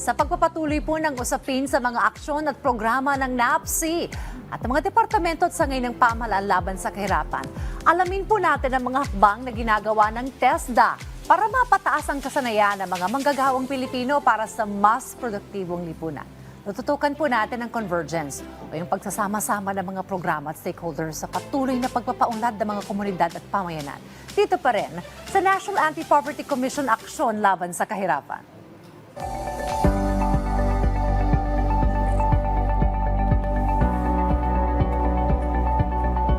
sa pagpapatuloy po ng usapin sa mga aksyon at programa ng NAPSI at ang mga departamento at sangay ng pamahalaan laban sa kahirapan. Alamin po natin ang mga hakbang na ginagawa ng TESDA para mapataas ang kasanayan ng mga manggagawang Pilipino para sa mas produktibong lipunan. Tututukan po natin ang convergence o yung pagsasama-sama ng mga programa at stakeholders sa patuloy na pagpapaunlad ng mga komunidad at pamayanan. Dito pa rin sa National Anti-Poverty Commission Aksyon Laban sa Kahirapan.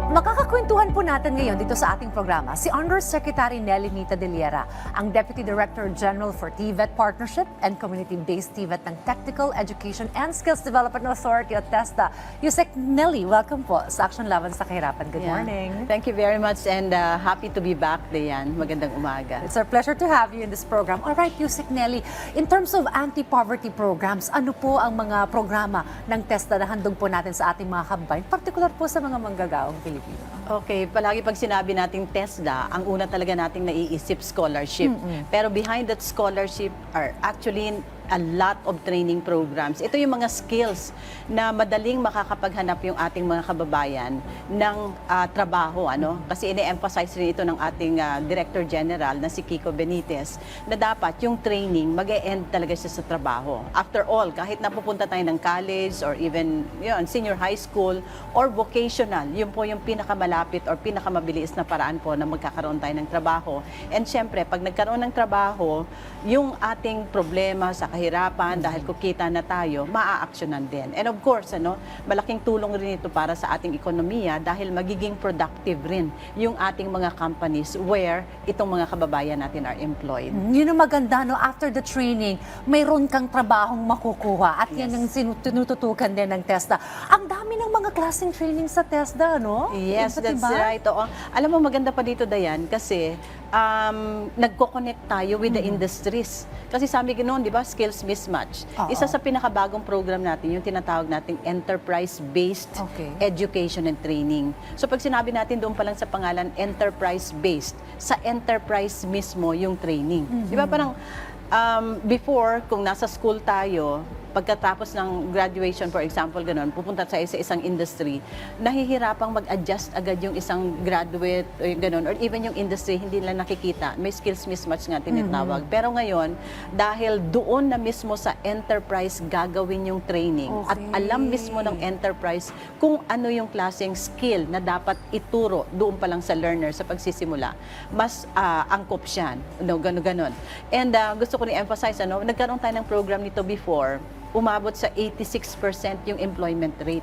Makakakwentuhan po natin ngayon dito sa ating programa si Undersecretary Nelly Nita De Liera, ang Deputy Director General for TVET Partnership and Community-Based TVET ng Technical Education and Skills Development Authority o TESDA. Yusek Nelly, welcome po sa Aksyon Laban sa Kahirapan. Good morning. Thank you very much and happy to be back, Dayan. Magandang umaga. It's our pleasure to have you in this program. All right, Yusek Nelly, in terms of anti-poverty programs, ano po ang mga programa ng TESDA na handog po natin sa ating mga kababayan, particular po sa mga manggagawang Pilipino? Okay, palagi pag sinabi nating TESDA, ang una talaga nating naiisip scholarship. Pero behind that scholarship are actually a lot of training programs. Ito yung mga skills na madaling makakapaghanap yung ating mga kababayan ng trabaho. Kasi ine-emphasize rin ito ng ating Director General na si Kiko Benitez na dapat yung training mag-e-end talaga siya sa trabaho. After all, kahit napupunta tayo ng college or even senior high school or vocational, yun po yung pinakamalapit or pinakamabilis na paraan po na magkakaroon tayo ng trabaho. And syempre, pag nagkaroon ng trabaho, yung ating problema sa kahirapan dahil kukita na tayo, maa-aksyonan din. And of course, malaking tulong rin ito para sa ating ekonomiya dahil magiging productive rin yung ating mga companies where itong mga kababayan natin are employed. Yun ang maganda, after the training, mayroon kang trabahong makukuha at yan ang tinututukan din ng TESDA. Ang dami ng mga klaseng training sa TESDA, no? Yes, that's right. Oo. Alam mo, maganda pa dito, Dayan, kasi nagko-connect tayo with the industries. Kasi sabi ganoon, di ba, skills mismatch. Isa sa pinakabagong program natin, yung tinatawag nating enterprise-based education and training. So pag sinabi natin doon pa lang sa pangalan, enterprise-based, sa enterprise mismo yung training. Di ba parang before, kung nasa school tayo, pagkatapos ng graduation, for example, ganun, pupunta tayo sa isang industry, nahihirapang mag-adjust agad yung isang graduate, ganun, or even yung industry, hindi nila nakikita. May skills mismatch nga tinatawag. Pero ngayon, dahil doon na mismo sa enterprise gagawin yung training at alam mismo ng enterprise kung ano yung klaseng skill na dapat ituro doon pa lang sa learner sa pagsisimula, mas angkop siya. Ganun. And gusto ko ni-emphasize, nagkaroon tayo ng program nito before, umabot sa 86% yung employment rate.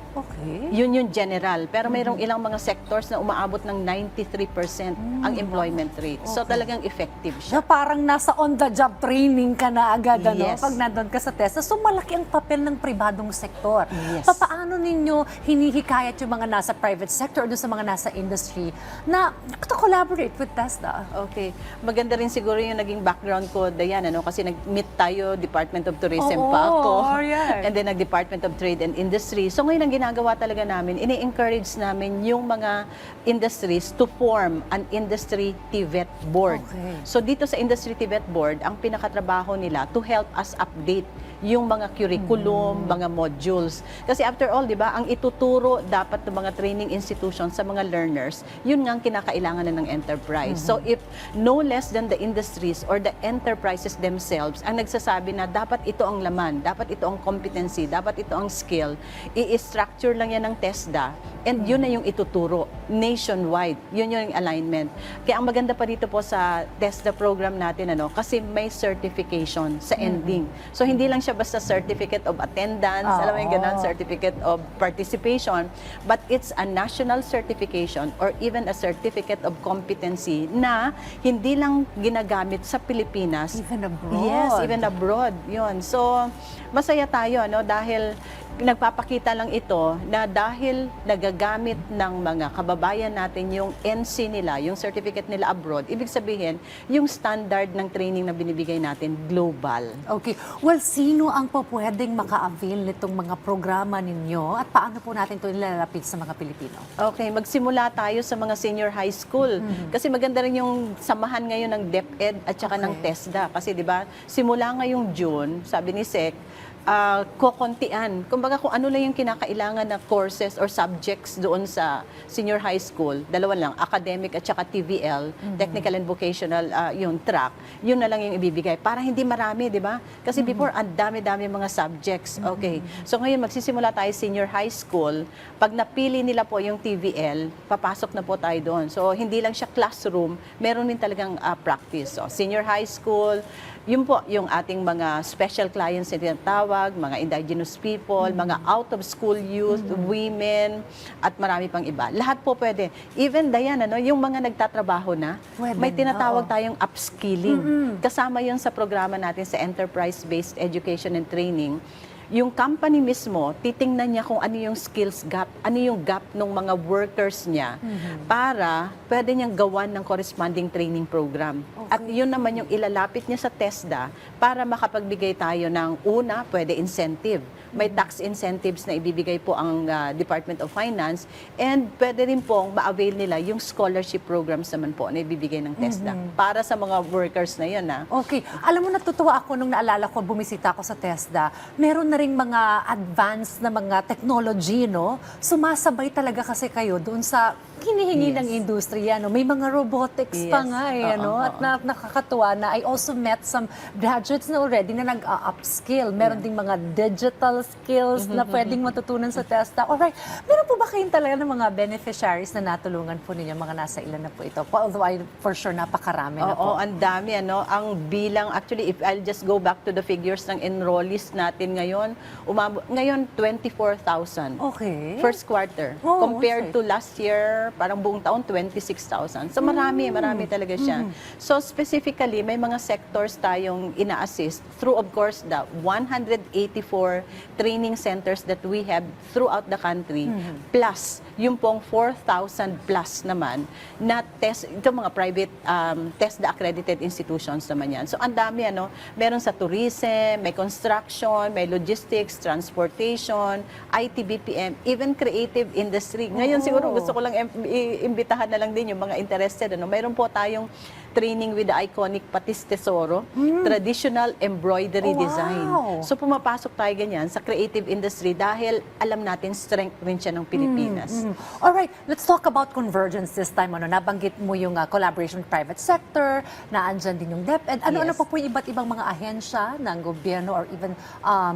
Yun yung general. Pero mayroong ilang mga sectors na umaabot ng 93% ang employment rate. So talagang effective siya. Na parang nasa on-the-job training ka na agad, Yes. pag nandun ka sa TESDA. So malaki ang papel ng pribadong sektor. Yes. Paano ninyo hinihikayat yung mga nasa private sector o sa mga nasa industry na to collaborate with TESDA? Okay. Maganda rin siguro yung naging background ko, Dayan, kasi nag-meet tayo, Department of Tourism pa ako. And then nag-Department of Trade and Industry. So ngayon ang ginagawa talaga namin, ini-encourage namin yung mga industries to form an industry TVET board. So dito sa industry TVET board, ang pinakatrabaho nila to help us update yung mga curriculum, mga modules. Kasi after all, di ba, ang ituturo dapat ng mga training institutions sa mga learners, yun nga ang kinakailangan na ng enterprise. So if no less than the industries or the enterprises themselves ang nagsasabi na dapat ito ang laman, dapat ito ang competency, dapat ito ang skill, i-structure lang yan ng TESDA, and yun na yung ituturo nationwide. Yun yung alignment. Kaya ang maganda pa dito po sa TESDA program natin, kasi may certification sa ending. So hindi lang siya basta certificate of attendance, alam mo yung ganun, certificate of participation, but it's a national certification or even a certificate of competency na hindi lang ginagamit sa Pilipinas. Even abroad. Yes, even abroad. Yun. So, masaya tayo, dahil nagpapakita lang ito na dahil nagagamit ng mga kababayan natin yung NC nila, yung certificate nila abroad, ibig sabihin, yung standard ng training na binibigay natin, global. Okay. Well, sino ang po pwedeng maka-avail nitong mga programa ninyo at paano po natin ito nilalapit sa mga Pilipino? Okay, magsimula tayo sa mga senior high school. Kasi maganda rin yung samahan ngayon ng DepEd at saka ng TESDA. Kasi di ba, simula ngayong June, sabi ni SEC, kokontian. Kumbaga kung ano lang yung kinakailangan na courses or subjects doon sa senior high school, dalawa lang, academic at saka TVL, technical and vocational, yung track, yun na lang yung ibibigay. Para hindi marami, di ba? Kasi before, ang dami-dami mga subjects. Okay. So ngayon, magsisimula tayo senior high school. Pag napili nila po yung TVL, papasok na po tayo doon. So hindi lang siya classroom, meron din talagang practice. So senior high school, yun po yung ating mga special clients na tinatawag, mga indigenous people, mga out-of-school youth, women, at marami pang iba. Lahat po pwede. Even, Diane, yung mga nagtatrabaho na, Pwede may na, tinatawag oo. tayong upskilling. Kasama yun sa programa natin sa Enterprise-Based Education and Training. Yung company mismo, titingnan niya kung ano yung skills gap, ano yung gap ng mga workers niya para pwede niyang gawan ng corresponding training program. At yun naman yung ilalapit niya sa TESDA para makapagbigay tayo ng una, pwede incentive. May tax incentives na ibibigay po ang Department of Finance and pwede rin pong ma-avail nila yung scholarship programs naman po na ibibigay ng TESDA para sa mga workers na yun. Okay. Alam mo, natutuwa ako nung naalala ko, bumisita ako sa TESDA. Meron na rin mga advanced na mga technology, no? Sumasabay talaga kasi kayo doon sa hinihingi ng industriya, no? May mga robotics pa nga, no? At nakakatuwa na I also met some graduates na already na nag-upskill. Meron ding mga digital skills na pwedeng matutunan sa TESDA. Alright, meron po ba kayong talaga ng mga beneficiaries na natulungan po ninyo? Mga nasa ilan na po ito? Although I for sure napakarami na po. Oo, ang dami. Ang bilang, actually, if I'll just go back to the figures ng enrollees natin ngayon, ngayon 24,000. Okay. First quarter. Oh, Compared okay. to last year, parang buong taon, 26,000. So marami talaga siya. So specifically, may mga sectors tayong ina-assist through, of course, the 184 training centers that we have throughout the country, plus yung pong 4,000 plus naman na ito mga private TESDA accredited institutions naman yan. So ang dami, meron sa tourism, may construction, may logistics, transportation, IT, BPM, even creative industry. Ngayon siguro gusto ko lang imbitahan na lang din yung mga interested. Mayroon po tayong training with the iconic Patis Tesoro, traditional embroidery design. So pumapasok tayo ganyan sa creative industry dahil alam natin strength rin siya ng Pilipinas. Alright, let's talk about convergence this time. Nabanggit mo yung collaboration with private sector, na andyan din yung DepEd. Ano po yung iba't ibang mga ahensya ng gobyerno or even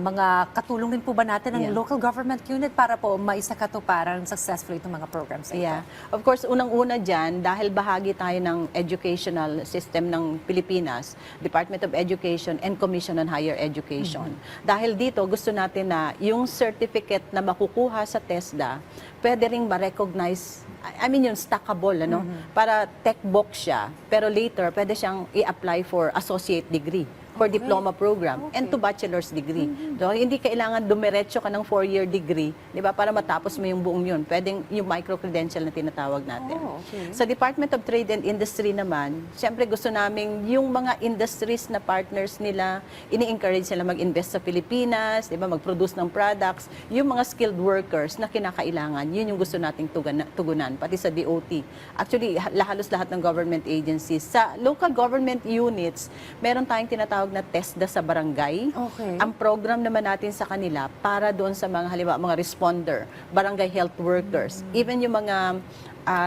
mga katulong rin po ba natin ng local government unit para po maisakatuparan successfully itong mga programs ito? Yeah. Of course, unang-una dyan, dahil bahagi tayo ng educational system ng Pilipinas, Department of Education and Commission on Higher Education. Dahil dito, gusto natin na yung certificate na makukuha sa TESDA, pwede ring ma-recognize, yung stackable, para tech box siya, pero later, pwede siyang i-apply for associate degree, for diploma program, and to bachelor's degree. So, hindi kailangan dumiretso ka ng 4-year degree, di ba, para matapos mo yung buong yun. Pwedeng yung micro-credential na tinatawag natin. Sa Department of Trade and Industry naman, siyempre gusto namin yung mga industries na partners nila, ini-encourage sila mag-invest sa Pilipinas, di ba, mag-produce ng products, yung mga skilled workers na kinakailangan, yun yung gusto nating tugunan, pati sa DOT. Actually, halos lahat ng government agencies. Sa local government units, meron tayong tinatawag na TESDA sa barangay. Okay. Ang program naman natin sa kanila para doon sa mga halimbawa mga responder, barangay health workers, even yung mga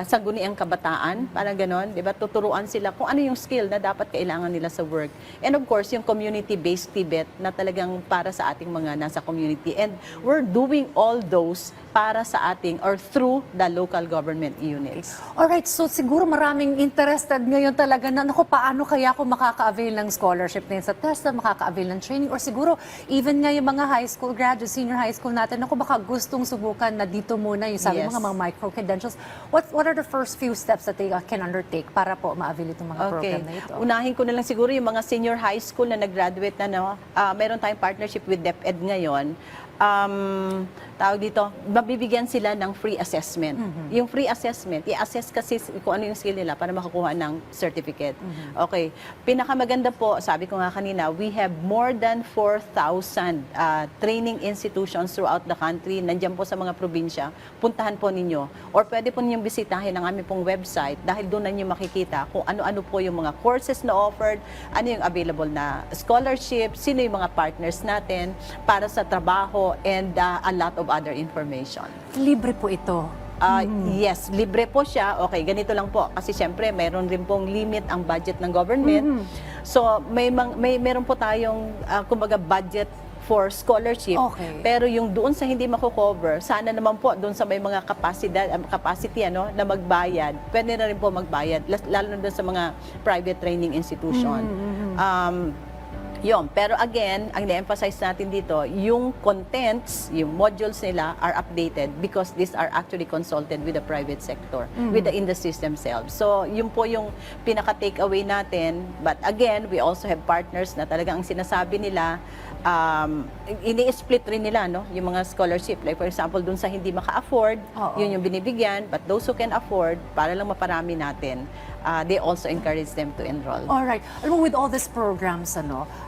sangguniang kabataan, parang ganon, di ba? Tuturuan sila kung ano yung skill na dapat kailangan nila sa work. And of course, yung community-based Tibet na talagang para sa ating mga nasa community. And we're doing all those para sa ating or through the local government units. Alright, so siguro maraming interested ngayon talaga na, paano kaya ako makaka-avail ng scholarship na yun sa TESDA, makaka-avail ng training, or siguro even nga yung mga high school graduates, senior high school natin, baka gustong subukan na dito muna yung sabi Yes. mga micro-credentials. What What are the first few steps that they can undertake para po ma-avail itong mga program na ito? Unahin ko na lang siguro yung mga senior high school na nag-graduate na, no? Meron tayong partnership with DepEd ngayon. Tawag dito, mabibigyan sila ng free assessment. Yung free assessment, i-assess kasi kung ano yung skill nila para makakuha ng certificate. Okay. Pinakamaganda po, sabi ko nga kanina, we have more than 4,000 training institutions throughout the country. Nandiyan po sa mga probinsya. Puntahan po ninyo. Or pwede po ninyong bisitahin ang aming pong website dahil doon na niyo makikita kung ano-ano po yung mga courses na offered, ano yung available na scholarship, sino yung mga partners natin para sa trabaho, and a lot of other information. Libre po ito. Yes, libre po siya. Okay, ganito lang po. Kasi syempre, meron rin pong limit ang budget ng government. So, meron po tayong, kumbaga, budget for scholarship. Okay. Pero yung doon sa hindi mako-cover, sana naman po doon sa may mga capacity na magbayad, pwede na rin po magbayad, lalo na doon sa mga private training institution. Yun. Pero again, ang na-emphasize natin dito, yung contents, yung modules nila are updated because these are actually consulted with the private sector, with the industries themselves. So, yun po yung pinaka-takeaway natin. But again, we also have partners na talagang ang sinasabi nila, ini-split rin nila, no? Yung mga scholarship. Like for example, dun sa hindi maka-afford, yun yung binibigyan. But those who can afford, para lang maparami natin, they also encourage them to enroll. Alright. Alam mo, with all these programs,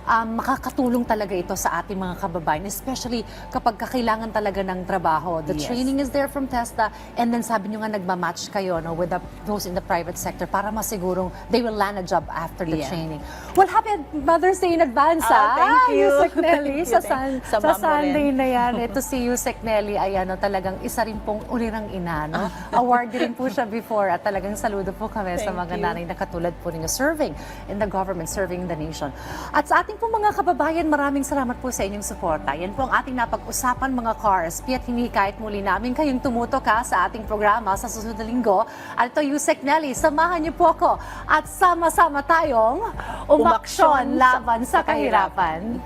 makakatulong talaga ito sa ating mga kababayan, especially kapag kakailangan talaga ng trabaho. The Yes. training is there from TESDA, and then sabi nyo nga nagmamatch kayo with those in the private sector para masigurong they will land a job after the Yeah. training. Well, happy Mother's Day in advance, Thank you. Yusek Nelly. Thank you. Sa Sa mom mo Sunday rin. na yan, ito si Yusek Nelly ay talagang isa rin pong ulirang ina. No? Awardee rin po siya before at talagang saludo po kami sa Thank mga you. nanay na katulad po ninyo serving in the government, serving the nation. At sa ating pong mga kababayan, maraming salamat po sa inyong suporta. Yan po ang ating napag-usapan mga ka-RSP at hinikayat muli namin kayong tumutok sa ating programa sa susunod na linggo. At ito, Yusek Nelly, samahan niyo po ako at sama-sama tayong umaksyon laban sa kahirapan.